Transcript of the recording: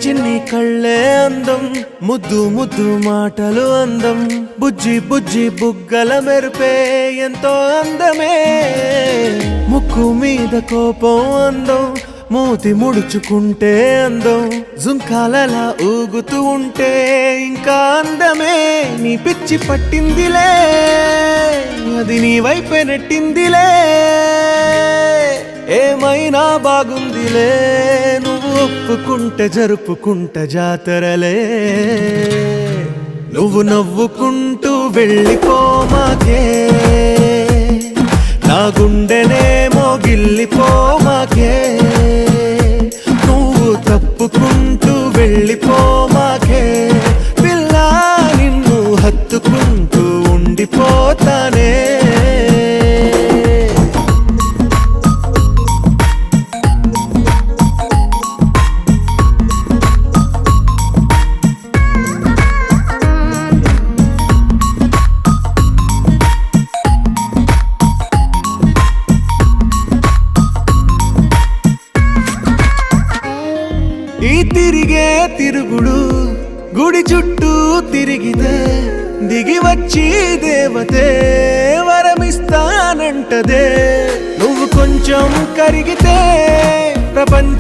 చిన్ని కళ్ళే అందం, ముద్దు ముద్దు మాటలు అందం, బుజ్జి బుజ్జి బుగ్గల మెరుపే ఎంతో అందమే. ముక్కు మీద కోపం అందం, మూతి ముడుచుకుంటే అందం, జుంకాలలా ఊగుతూ ఉంటే ఇంకా అందమే. నీ పిచ్చి పట్టిందిలే, అది నీ వైపే నెట్టిందిలే. ఏమైనా బాగుందిలే, నువ్వు ఒప్పుకుంటే జరుపుకుంటే జాతరలే. నువ్వు నవ్వుకుంటూ వెళ్ళిపోమాకే, నా గుండెనేమో గిల్లిపోమాకే. నువ్వు తప్పుకుంటూ వెళ్ళిపోమాకే, పిల్ల నిన్ను హత్తుకుంటూ ఉండిపోతానే. ఈ తిరిగే తిరుగుడు గుడి చుట్టూ తిరిగితే, దిగి వచ్చి దేవతే వరమిస్తానంటదే. నువ్వు కొంచెం కరిగితే ప్రపంచ